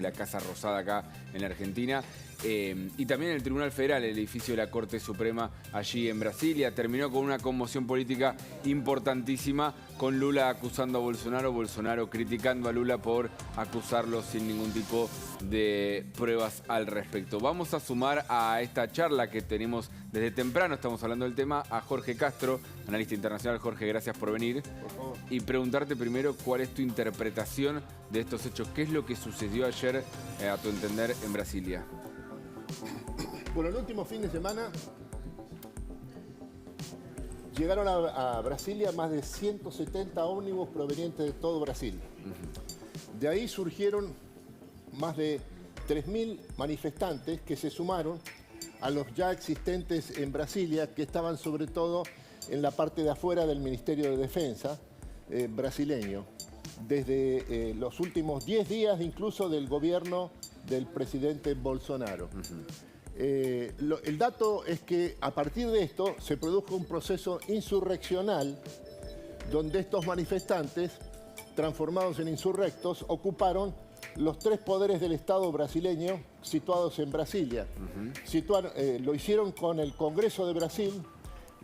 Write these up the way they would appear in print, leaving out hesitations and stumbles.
la Casa Rosada acá en la Argentina. Y también el Tribunal Federal, el edificio de la Corte Suprema allí en Brasilia, terminó con una conmoción política importantísima, con Lula acusando a Bolsonaro, Bolsonaro criticando a Lula por acusarlo sin ningún tipo de pruebas al respecto. Vamos a sumar a esta charla que tenemos desde temprano, estamos hablando del tema, a Jorge Castro, analista internacional. Jorge, gracias por venir. Por favor. Y preguntarte primero cuál es tu interpretación de estos hechos. ¿Qué es lo que sucedió ayer, a tu entender, en Brasilia? Bueno, el último fin de semana llegaron a Brasilia más de 170 ómnibus provenientes de todo Brasil. De ahí surgieron más de 3.000 manifestantes que se sumaron a los ya existentes en Brasilia, que estaban sobre todo en la parte de afuera del Ministerio de Defensa brasileño, desde los últimos 10 días incluso del gobierno del presidente Bolsonaro. El dato es que a partir de esto se produjo un proceso insurreccional donde estos manifestantes, transformados en insurrectos, ocuparon los 3 poderes del Estado brasileño situados en Brasilia. Lo hicieron con el Congreso de Brasil,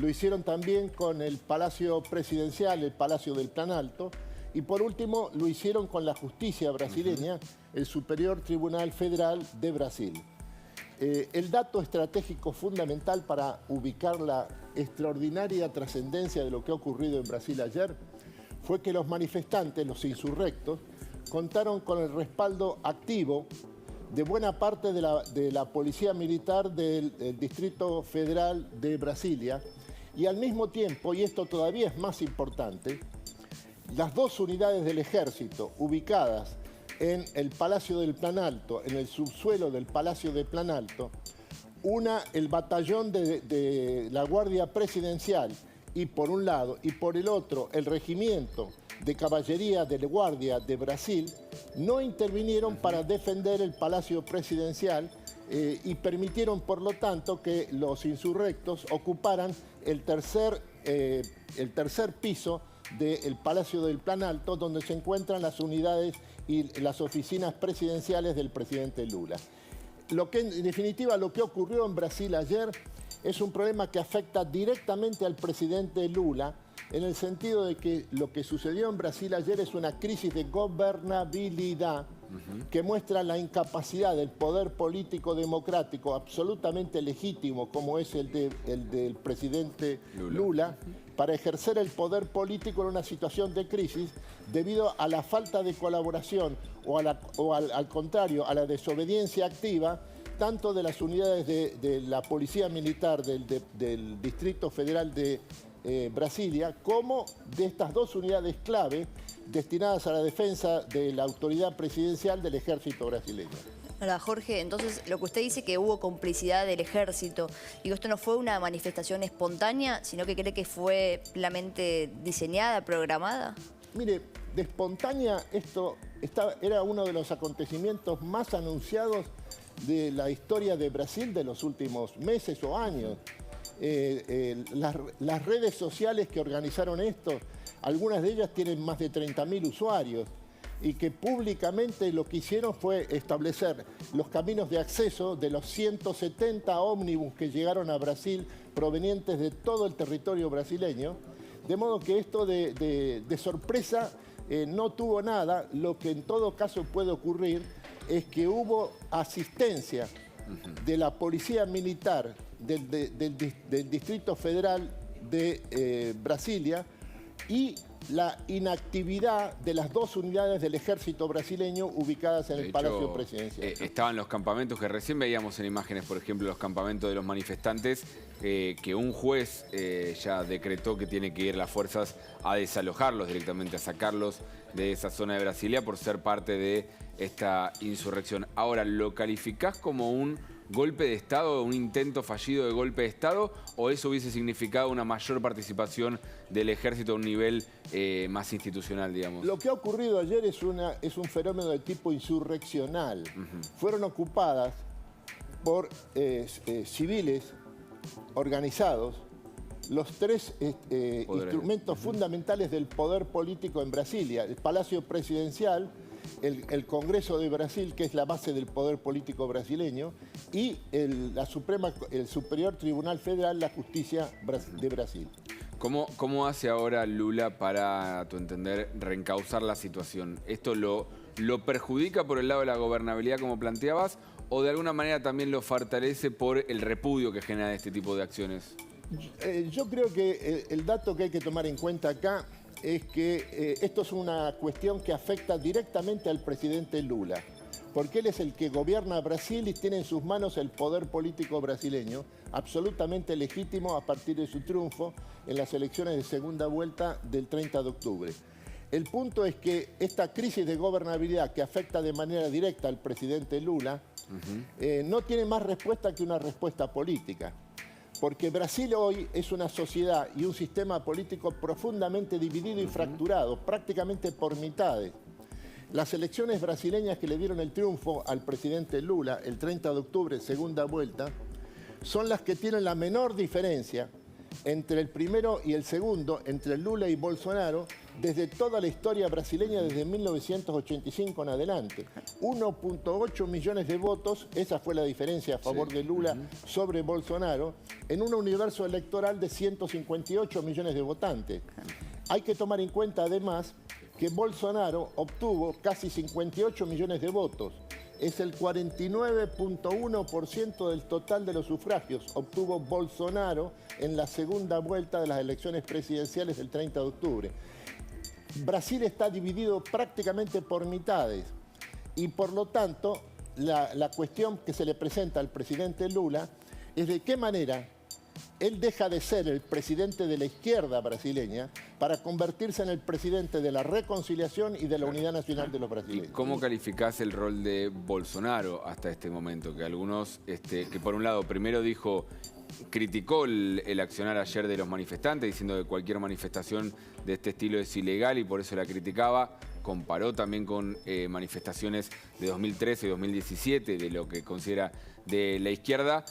lo hicieron también con el Palacio Presidencial, el Palacio del Planalto, y por último lo hicieron con la justicia brasileña, el Superior Tribunal Federal de Brasil. El dato estratégico fundamental para ubicar la extraordinaria trascendencia de lo que ha ocurrido en Brasil ayer fue que los manifestantes, los insurrectos, contaron con el respaldo activo de buena parte de la Policía Militar del Distrito Federal de Brasilia, y al mismo tiempo, y esto todavía es más importante, las 2 unidades del Ejército ubicadas en el Palacio del Planalto, en el subsuelo del Palacio del Planalto, una, el batallón de la Guardia Presidencial, y por un lado, y por el otro, el Regimiento de Caballería de la Guardia de Brasil, no intervinieron para defender el Palacio Presidencial y permitieron, por lo tanto, que los insurrectos ocuparan el tercer piso del Palacio del Planalto, donde se encuentran las unidades y las oficinas presidenciales del presidente Lula. En definitiva, lo que ocurrió en Brasil ayer es un problema que afecta directamente al presidente Lula, en el sentido de que lo que sucedió en Brasil ayer es una crisis de gobernabilidad que muestra la incapacidad del poder político democrático absolutamente legítimo, como es el del presidente Lula, para ejercer el poder político en una situación de crisis debido a la falta de colaboración o al contrario, a la desobediencia activa tanto de las unidades de la Policía Militar del Distrito Federal de Brasilia, como de estas 2 unidades clave destinadas a la defensa de la autoridad presidencial del ejército brasileño. Ahora, Jorge, entonces lo que usted dice que hubo complicidad del ejército, digo, esto no fue una manifestación espontánea, sino que cree que fue plenamente diseñada, programada. Mire, de espontánea esto era uno de los acontecimientos más anunciados de la historia de Brasil de los últimos meses o años. Las redes sociales que organizaron esto, algunas de ellas tienen más de 30.000 usuarios, y que públicamente lo que hicieron fue establecer los caminos de acceso de los 170 ómnibus que llegaron a Brasil provenientes de todo el territorio brasileño, de modo que esto de sorpresa no tuvo nada. Lo que en todo caso puede ocurrir es que hubo asistencia de la Policía Militar del Distrito Federal de Brasilia y la inactividad de las 2 unidades del ejército brasileño ubicadas en el Palacio Presidencial. Estaban los campamentos que recién veíamos en imágenes, por ejemplo, los campamentos de los manifestantes, que un juez ya decretó que tiene que ir las fuerzas a desalojarlos directamente, a sacarlos de esa zona de Brasilia por ser parte de esta insurrección. Ahora, ¿lo calificás como un golpe de Estado, un intento fallido de golpe de Estado, o eso hubiese significado una mayor participación del ejército a un nivel más institucional, digamos? Lo que ha ocurrido ayer es un fenómeno de tipo insurreccional. Fueron ocupadas por civiles organizados los 3 instrumentos fundamentales del poder político en Brasilia: el Palacio Presidencial, el Congreso de Brasil, que es la base del poder político brasileño, y el Superior Tribunal Federal, la Justicia de Brasil. ¿Cómo hace ahora Lula para, a tu entender, reencauzar la situación? ¿Esto lo perjudica por el lado de la gobernabilidad, como planteabas, o de alguna manera también lo fortalece por el repudio que genera este tipo de acciones? Yo creo que el dato que hay que tomar en cuenta acá es que esto es una cuestión que afecta directamente al presidente Lula, porque él es el que gobierna Brasil y tiene en sus manos el poder político brasileño, absolutamente legítimo a partir de su triunfo en las elecciones de segunda vuelta del 30 de octubre. El punto es que esta crisis de gobernabilidad que afecta de manera directa al presidente Lula no tiene más respuesta que una respuesta política. Porque Brasil hoy es una sociedad y un sistema político profundamente dividido y fracturado, prácticamente por mitades. Las elecciones brasileñas que le dieron el triunfo al presidente Lula el 30 de octubre, segunda vuelta, son las que tienen la menor diferencia entre el primero y el segundo, entre Lula y Bolsonaro, desde toda la historia brasileña, desde 1985 en adelante. 1.8 millones de votos, esa fue la diferencia a favor de Lula sobre Bolsonaro, en un universo electoral de 158 millones de votantes. Hay que tomar en cuenta además que Bolsonaro obtuvo casi 58 millones de votos. Es el 49.1% del total de los sufragios obtuvo Bolsonaro en la segunda vuelta de las elecciones presidenciales del 30 de octubre. Brasil está dividido prácticamente por mitades y por lo tanto la cuestión que se le presenta al presidente Lula es de qué manera él deja de ser el presidente de la izquierda brasileña para convertirse en el presidente de la reconciliación y de la unidad nacional de los brasileños. ¿Y cómo calificás el rol de Bolsonaro hasta este momento? Que algunos, que por un lado primero criticó el accionar ayer de los manifestantes, diciendo que cualquier manifestación de este estilo es ilegal y por eso la criticaba. Comparó también con manifestaciones de 2013 y 2017, de lo que considera de la izquierda.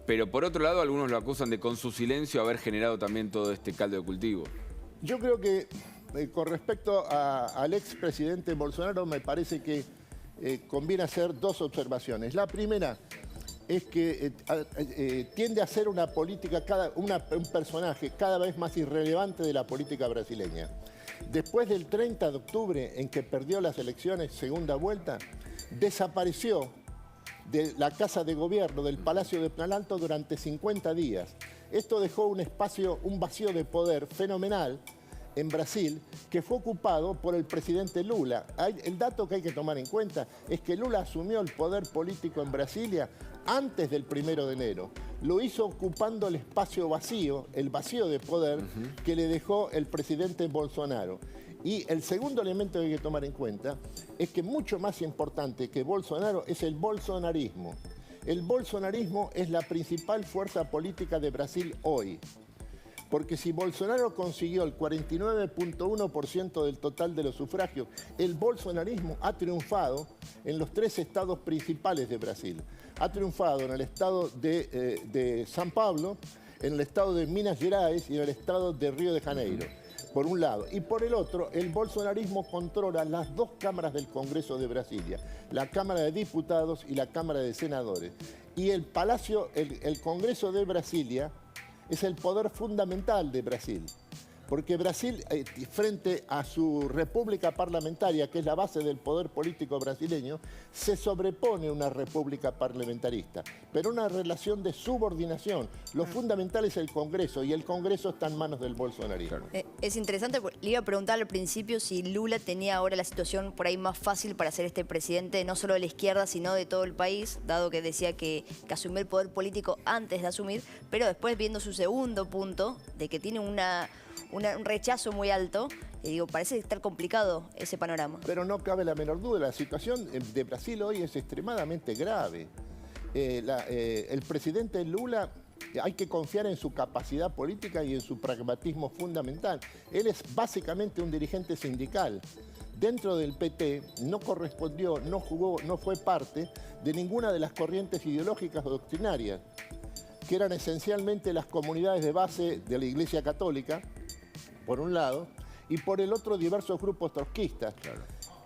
Pero por otro lado, algunos lo acusan de, con su silencio, haber generado también todo este caldo de cultivo. Yo creo que con respecto al expresidente Bolsonaro, me parece que conviene hacer dos observaciones. La primera es que tiende a ser una política, un personaje cada vez más irrelevante de la política brasileña. Después del 30 de octubre, en que perdió las elecciones segunda vuelta, desapareció de la Casa de Gobierno, del Palacio de Planalto, durante 50 días. Esto dejó un vacío de poder fenomenal en Brasil, que fue ocupado por el presidente Lula. El dato que hay que tomar en cuenta es que Lula asumió el poder político en Brasilia antes del 1 de enero. Lo hizo ocupando el espacio vacío, el vacío de poder que le dejó el presidente Bolsonaro. Y el segundo elemento que hay que tomar en cuenta es que mucho más importante que Bolsonaro es el bolsonarismo. El bolsonarismo es la principal fuerza política de Brasil hoy. Porque si Bolsonaro consiguió el 49.1% del total de los sufragios, el bolsonarismo ha triunfado en los 3 estados principales de Brasil. Ha triunfado en el estado de São Paulo, en el estado de Minas Gerais y en el estado de Río de Janeiro, por un lado. Y por el otro, el bolsonarismo controla las 2 cámaras del Congreso de Brasilia, la Cámara de Diputados y la Cámara de Senadores. Y el Congreso de Brasilia es el poder fundamental de Brasil, porque Brasil, frente a su república parlamentaria, que es la base del poder político brasileño, se sobrepone una república parlamentarista, pero una relación de subordinación. Lo fundamental es el Congreso, y el Congreso está en manos del bolsonarismo. Es interesante, le iba a preguntar al principio si Lula tenía ahora la situación por ahí más fácil para ser este presidente, no solo de la izquierda, sino de todo el país, dado que decía que asumió el poder político antes de asumir, pero después, viendo su segundo punto, de que tiene un rechazo muy alto, parece estar complicado ese panorama. Pero no cabe la menor duda, la situación de Brasil hoy es extremadamente grave. El presidente Lula, hay que confiar en su capacidad política y en su pragmatismo fundamental. Él es básicamente un dirigente sindical. Dentro del PT no correspondió, no jugó, no fue parte de ninguna de las corrientes ideológicas o doctrinarias, que eran esencialmente las comunidades de base de la Iglesia Católica, por un lado, y por el otro diversos grupos trotskistas. Claro.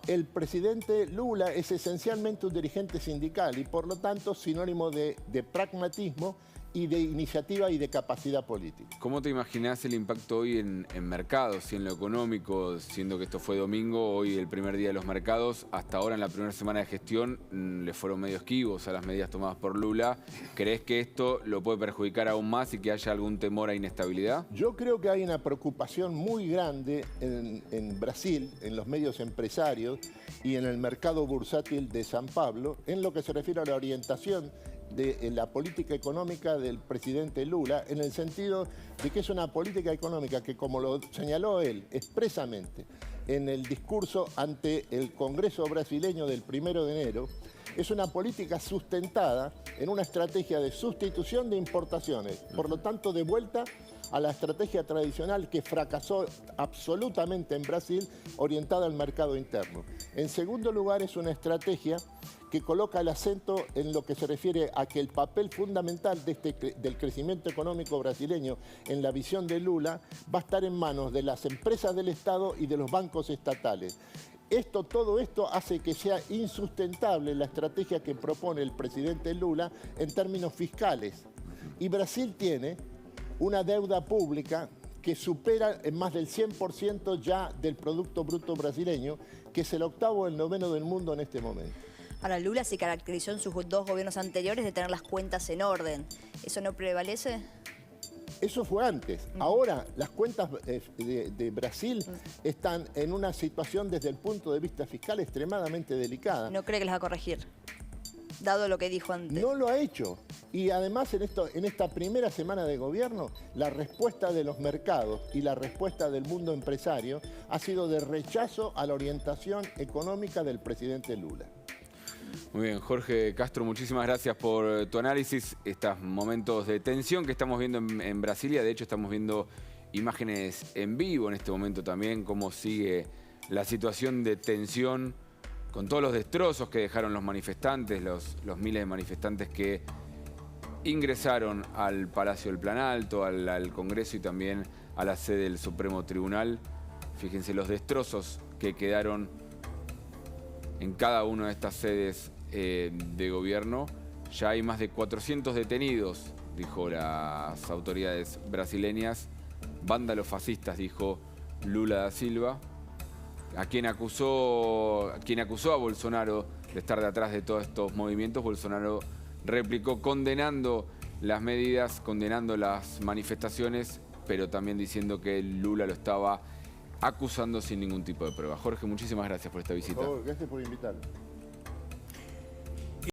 el presidente Lula es esencialmente un dirigente sindical y por lo tanto sinónimo de pragmatismo y de iniciativa y de capacidad política. ¿Cómo te imaginás el impacto hoy en mercados y en lo económico, siendo que esto fue domingo, hoy el primer día de los mercados? Hasta ahora, en la primera semana de gestión, le fueron medio esquivos a las medidas tomadas por Lula. ¿Crees que esto lo puede perjudicar aún más y que haya algún temor a inestabilidad? Yo creo que hay una preocupación muy grande en Brasil, en los medios empresarios y en el mercado bursátil de San Pablo, en lo que se refiere a la orientación de la política económica del presidente Lula, en el sentido de que es una política económica que, como lo señaló él expresamente en el discurso ante el Congreso brasileño del 1 de enero, es una política sustentada en una estrategia de sustitución de importaciones, por lo tanto de vuelta a la estrategia tradicional que fracasó absolutamente en Brasil, orientada al mercado interno. En segundo lugar, es una estrategia que coloca el acento en lo que se refiere a que el papel fundamental del crecimiento económico brasileño en la visión de Lula va a estar en manos de las empresas del Estado y de los bancos estatales. Todo esto hace que sea insustentable la estrategia que propone el presidente Lula en términos fiscales. Y Brasil tiene una deuda pública que supera en más del 100% ya del Producto Bruto brasileño, que es el octavo o el noveno del mundo en este momento. Ahora, Lula se caracterizó en sus dos gobiernos anteriores de tener las cuentas en orden. ¿Eso no prevalece? Eso fue antes. Ahora las cuentas de Brasil están en una situación desde el punto de vista fiscal extremadamente delicada. ¿No cree que las va a corregir? Dado lo que dijo antes. No lo ha hecho. Y además en esta primera semana de gobierno, la respuesta de los mercados y la respuesta del mundo empresario ha sido de rechazo a la orientación económica del presidente Lula. Muy bien, Jorge Castro, muchísimas gracias por tu análisis. Estos momentos de tensión que estamos viendo en Brasilia, de hecho estamos viendo imágenes en vivo en este momento también, cómo sigue la situación de tensión con todos los destrozos que dejaron los manifestantes, los miles de manifestantes que ingresaron al Palacio del Planalto, al Congreso y también a la sede del Supremo Tribunal. Fíjense los destrozos que quedaron en cada una de estas sedes de gobierno. Ya hay más de 400 detenidos, dijo las autoridades brasileñas. Vándalos fascistas, dijo Lula da Silva, a quien acusó a Bolsonaro de estar detrás de todos estos movimientos. Bolsonaro replicó condenando las medidas, condenando las manifestaciones, pero también diciendo que Lula lo estaba acusando sin ningún tipo de prueba. Jorge, muchísimas gracias por esta visita. Por favor, gracias por invitarme.